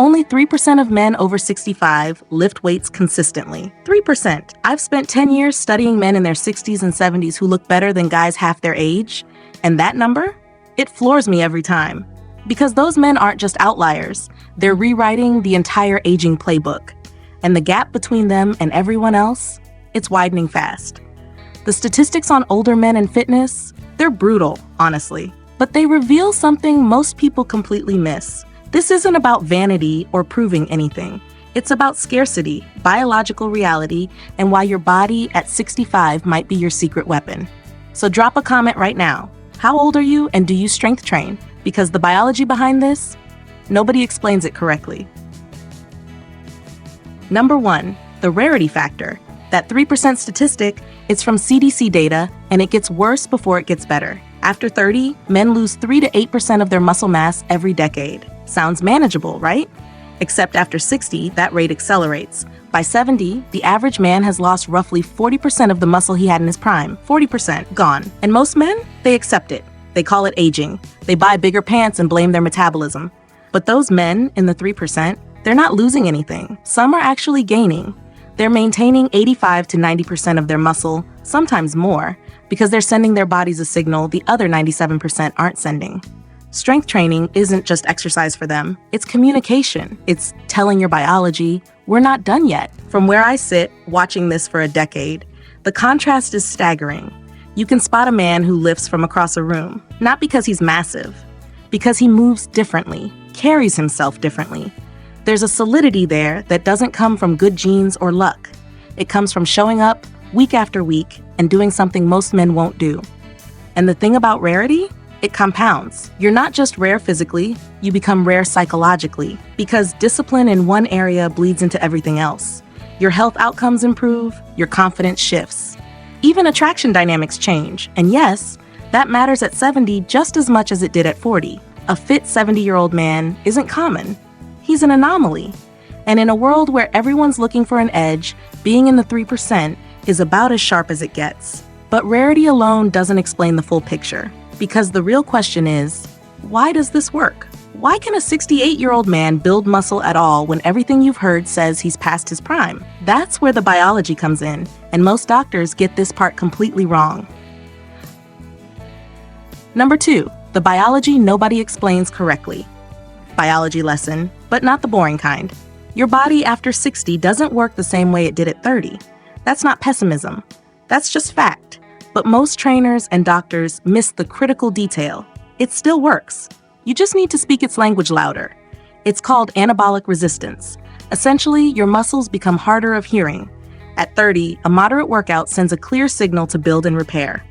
Only 3% of men over 65 lift weights consistently. 3%. I've spent 10 years studying men in their 60s and 70s who look better than guys half their age, and that number? It floors me every time. Because those men aren't just outliers, they're rewriting the entire aging playbook. And the gap between them and everyone else, it's widening fast. The statistics on older men and fitness, they're brutal, honestly. But they reveal something most people completely miss. This isn't about vanity or proving anything. It's about scarcity, biological reality, and why your body at 65 might be your secret weapon. So drop a comment right now. How old are you and do you strength train? Because the biology behind this, nobody explains it correctly. Number 1, the rarity factor. That 3% statistic, it's from CDC data, and it gets worse before it gets better. After 30, men lose 3 to 8% of their muscle mass every decade. Sounds manageable, right? Except after 60, that rate accelerates. By 70, the average man has lost roughly 40% of the muscle he had in his prime. 40% gone. And most men, they accept it. They call it aging. They buy bigger pants and blame their metabolism. But those men in the 3%, they're not losing anything. Some are actually gaining. They're maintaining 85 to 90% of their muscle, sometimes more, because they're sending their bodies a signal the other 97% aren't sending. Strength training isn't just exercise for them. It's communication. It's telling your biology, we're not done yet. From where I sit, watching this for a decade, the contrast is staggering. You can spot a man who lifts from across a room, not because he's massive, because he moves differently, carries himself differently. There's a solidity there that doesn't come from good genes or luck. It comes from showing up week after week and doing something most men won't do. And the thing about rarity? It compounds. You're not just rare physically, you become rare psychologically, because discipline in one area bleeds into everything else. Your health outcomes improve, your confidence shifts. Even attraction dynamics change, and yes, that matters at 70 just as much as it did at 40. A fit 70-year-old man isn't common. He's an anomaly. And in a world where everyone's looking for an edge, being in the 3% is about as sharp as it gets. But rarity alone doesn't explain the full picture. Because the real question is, why does this work? Why can a 68-year-old man build muscle at all when everything you've heard says he's past his prime? That's where the biology comes in, and most doctors get this part completely wrong. Number 2, the biology nobody explains correctly. Biology lesson, but not the boring kind. Your body after 60 doesn't work the same way it did at 30. That's not pessimism. That's just fact. But most trainers and doctors miss the critical detail. It still works. You just need to speak its language louder. It's called anabolic resistance. Essentially, your muscles become harder of hearing. At 30, a moderate workout sends a clear signal to build and repair.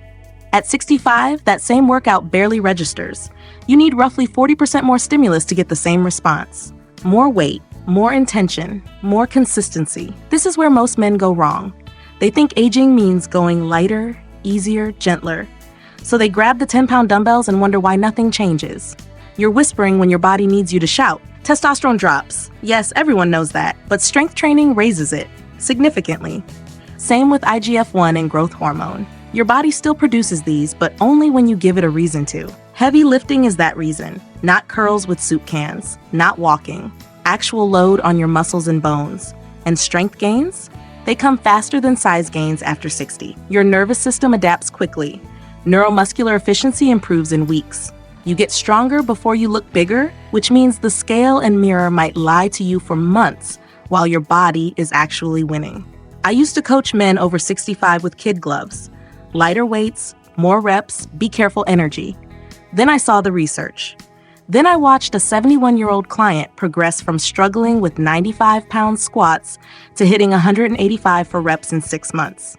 At 65, that same workout barely registers. You need roughly 40% more stimulus to get the same response. More weight, more intention, more consistency. This is where most men go wrong. They think aging means going lighter, easier, gentler. So they grab the 10-pound dumbbells and wonder why nothing changes. You're whispering when your body needs you to shout. Testosterone drops. Yes, everyone knows that, but strength training raises it significantly. Same with IGF-1 and growth hormone. Your body still produces these, but only when you give it a reason to. Heavy lifting is that reason, not curls with soup cans, not walking. Actual load on your muscles and bones. And strength gains? They come faster than size gains after 60. Your nervous system adapts quickly. Neuromuscular efficiency improves in weeks. You get stronger before you look bigger, which means the scale and mirror might lie to you for months while your body is actually winning. I used to coach men over 65 with kid gloves. Lighter weights, more reps, be careful energy. Then I saw the research. Then I watched a 71-year-old client progress from struggling with 95-pound squats to hitting 185 for reps in 6 months.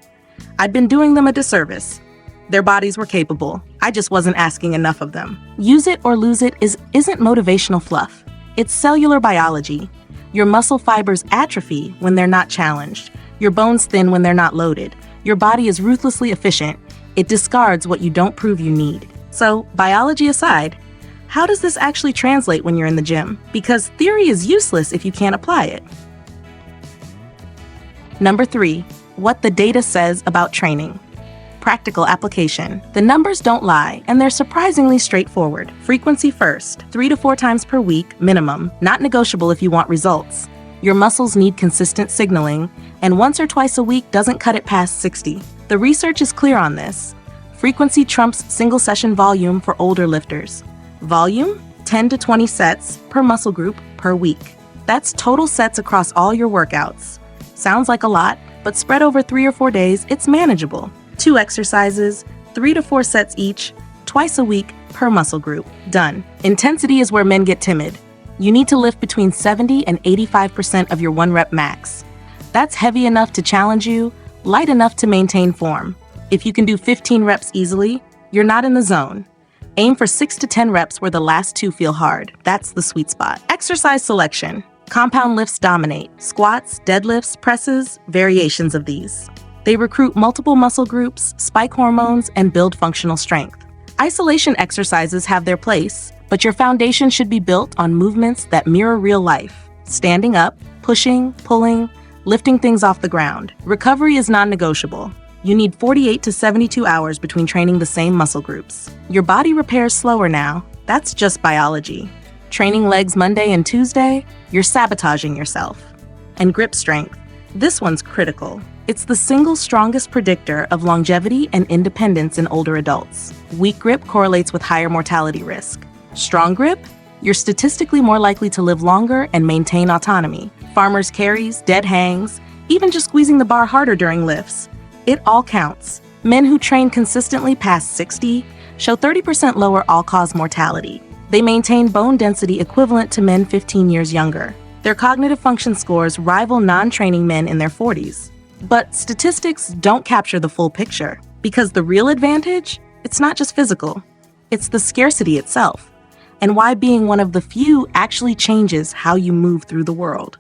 I'd been doing them a disservice. Their bodies were capable. I just wasn't asking enough of them. Use it or lose it isn't motivational fluff. It's cellular biology. Your muscle fibers atrophy when they're not challenged. Your bones thin when they're not loaded. Your body is ruthlessly efficient. It discards what you don't prove you need. So, biology aside, how does this actually translate when you're in the gym? Because theory is useless if you can't apply it. Number 3, what the data says about training. Practical application. The numbers don't lie, and they're surprisingly straightforward. Frequency first, 3 to 4 times per week, minimum, not negotiable if you want results. Your muscles need consistent signaling, and once or twice a week doesn't cut it past 60. The research is clear on this. Frequency trumps single-session volume for older lifters. Volume? 10 to 20 sets per muscle group per week. That's total sets across all your workouts. Sounds like a lot, but spread over 3 or 4 days, it's manageable. 2 exercises, 3 to 4 sets each, twice a week per muscle group. Done. Intensity is where men get timid. You need to lift between 70 and 85% of your 1 rep max. That's heavy enough to challenge you, light enough to maintain form. If you can do 15 reps easily, you're not in the zone. Aim for 6 to 10 reps where the last 2 feel hard. That's the sweet spot. Exercise selection. Compound lifts dominate. Squats, deadlifts, presses, variations of these. They recruit multiple muscle groups, spike hormones, and build functional strength. Isolation exercises have their place, but your foundation should be built on movements that mirror real life. Standing up, pushing, pulling, lifting things off the ground. Recovery is non-negotiable. You need 48 to 72 hours between training the same muscle groups. Your body repairs slower now. That's just biology. Training legs Monday and Tuesday, you're sabotaging yourself. And grip strength. This one's critical. It's the single strongest predictor of longevity and independence in older adults. Weak grip correlates with higher mortality risk. Strong grip? You're statistically more likely to live longer and maintain autonomy. Farmers' carries, dead hangs, even just squeezing the bar harder during lifts. It all counts. Men who train consistently past 60 show 30% lower all-cause mortality. They maintain bone density equivalent to men 15 years younger. Their cognitive function scores rival non-training men in their 40s. But statistics don't capture the full picture, because the real advantage, it's not just physical, it's the scarcity itself, and why being one of the few actually changes how you move through the world.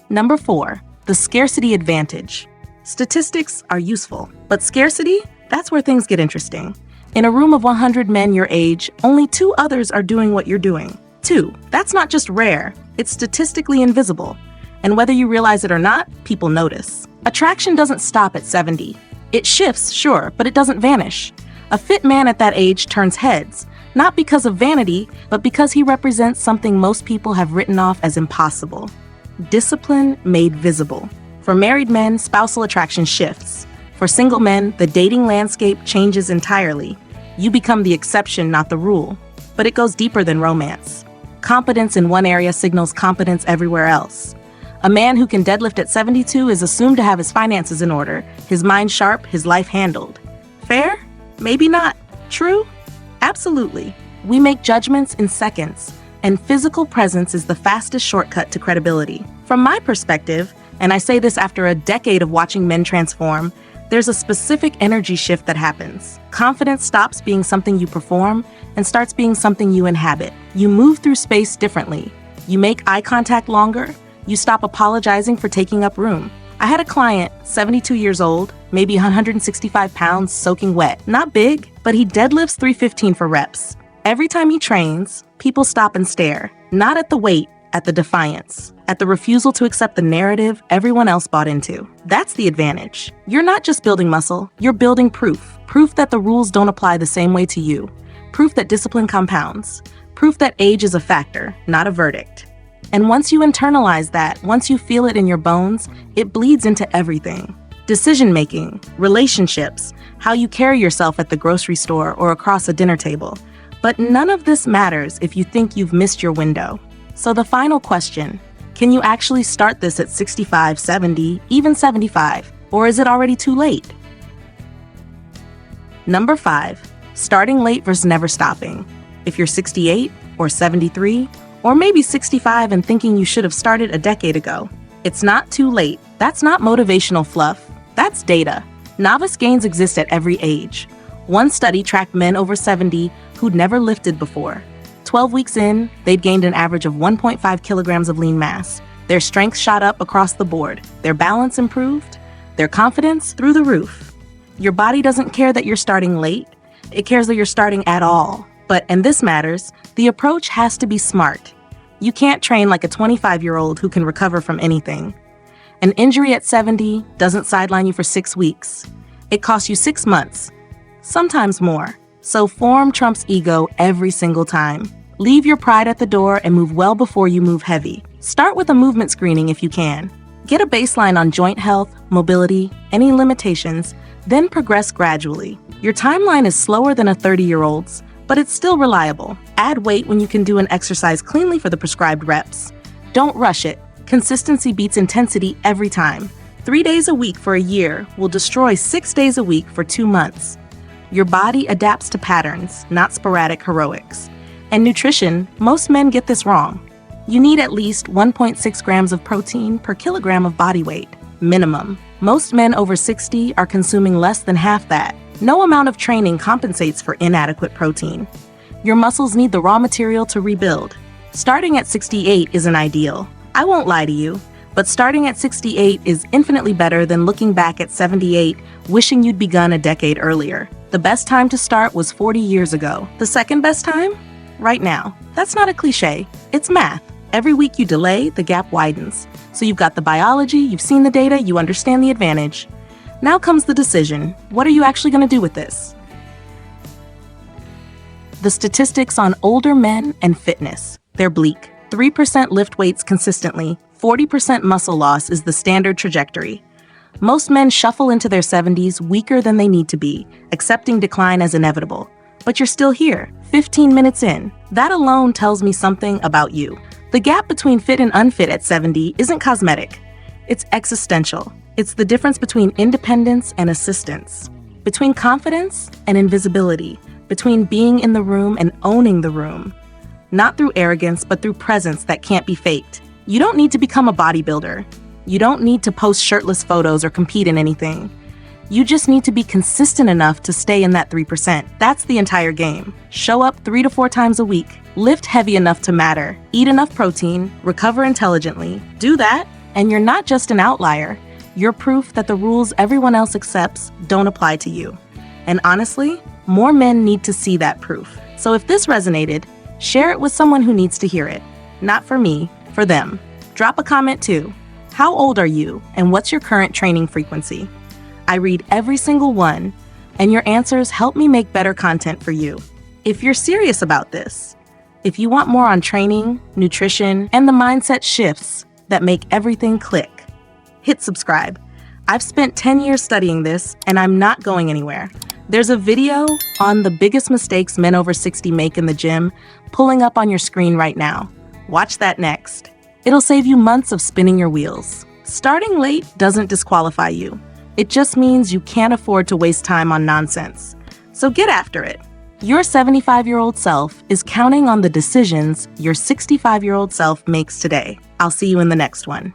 Number 4, the scarcity advantage. Statistics are useful, but scarcity, that's where things get interesting. In a room of 100 men your age, only 2 others are doing what you're doing. 2, that's not just rare, it's statistically invisible. And whether you realize it or not, people notice. Attraction doesn't stop at 70. It shifts, sure, but it doesn't vanish. A fit man at that age turns heads, not because of vanity, but because he represents something most people have written off as impossible. Discipline made visible. For married men, spousal attraction shifts. For single men, the dating landscape changes entirely. You become the exception, not the rule. But it goes deeper than romance. Competence in one area signals competence everywhere else. A man who can deadlift at 72 is assumed to have his finances in order, his mind sharp, his life handled. Fair? Maybe not. True? Absolutely. We make judgments in seconds, and physical presence is the fastest shortcut to credibility. From my perspective, and I say this after a decade of watching men transform, there's a specific energy shift that happens. Confidence stops being something you perform and starts being something you inhabit. You move through space differently. You make eye contact longer. You stop apologizing for taking up room. I had a client, 72 years old, maybe 165 pounds, soaking wet. Not big, but he deadlifts 315 for reps. Every time he trains, people stop and stare. Not at the weight, at the defiance, at the refusal to accept the narrative everyone else bought into. That's the advantage. You're not just building muscle, you're building proof. Proof that the rules don't apply the same way to you. Proof that discipline compounds. Proof that age is a factor, not a verdict. And once you internalize that, once you feel it in your bones, it bleeds into everything. Decision-making, relationships, how you carry yourself at the grocery store or across a dinner table. But none of this matters if you think you've missed your window. So the final question, can you actually start this at 65, 70, even 75? Or is it already too late? Number 5, starting late versus never stopping. If you're 68 or 73, or maybe 65 and thinking you should have started a decade ago, it's not too late. That's not motivational fluff. That's data. Novice gains exist at every age. One study tracked men over 70 who'd never lifted before. 12 weeks in, they'd gained an average of 1.5 kilograms of lean mass. Their strength shot up across the board. Their balance improved. Their confidence through the roof. Your body doesn't care that you're starting late. It cares that you're starting at all. But, and this matters, the approach has to be smart. You can't train like a 25-year-old who can recover from anything. An injury at 70 doesn't sideline you for 6 weeks. It costs you 6 months, sometimes more. So form trumps ego every single time. Leave your pride at the door and move well before you move heavy. Start with a movement screening if you can. Get a baseline on joint health, mobility, any limitations, then progress gradually. Your timeline is slower than a 30-year-old's, but it's still reliable. Add weight when you can do an exercise cleanly for the prescribed reps. Don't rush it. Consistency beats intensity every time. 3 days a week for a year will destroy 6 days a week for 2 months. Your body adapts to patterns, not sporadic heroics. And nutrition, most men get this wrong. You need at least 1.6 grams of protein per kilogram of body weight, minimum. Most men over 60 are consuming less than half that. No amount of training compensates for inadequate protein. Your muscles need the raw material to rebuild. Starting at 68 isn't ideal. I won't lie to you, but starting at 68 is infinitely better than looking back at 78, wishing you'd begun a decade earlier. The best time to start was 40 years ago. The second best time? Right now. That's not a cliche, it's math. Every week you delay, the gap widens. So you've got the biology, you've seen the data, you understand the advantage. Now comes the decision. What are you actually going to do with this? The statistics on older men and fitness. They're bleak. 3% lift weights consistently, 40% muscle loss is the standard trajectory. Most men shuffle into their 70s weaker than they need to be, accepting decline as inevitable. But you're still here, 15 minutes in. That alone tells me something about you. The gap between fit and unfit at 70 isn't cosmetic. It's existential. It's the difference between independence and assistance, between confidence and invisibility, between being in the room and owning the room. Not through arrogance, but through presence that can't be faked. You don't need to become a bodybuilder. You don't need to post shirtless photos or compete in anything. You just need to be consistent enough to stay in that 3%. That's the entire game. Show up 3 to 4 times a week. Lift heavy enough to matter. Eat enough protein. Recover intelligently. Do that, and you're not just an outlier. You're proof that the rules everyone else accepts don't apply to you. And honestly, more men need to see that proof. So if this resonated, share it with someone who needs to hear it. Not for me, for them. Drop a comment too. How old are you, and what's your current training frequency? I read every single one, and your answers help me make better content for you. If you're serious about this, if you want more on training, nutrition, and the mindset shifts that make everything click, hit subscribe. I've spent 10 years studying this, and I'm not going anywhere. There's a video on the biggest mistakes men over 60 make in the gym pulling up on your screen right now. Watch that next. It'll save you months of spinning your wheels. Starting late doesn't disqualify you. It just means you can't afford to waste time on nonsense. So get after it. Your 75-year-old self is counting on the decisions your 65-year-old self makes today. I'll see you in the next one.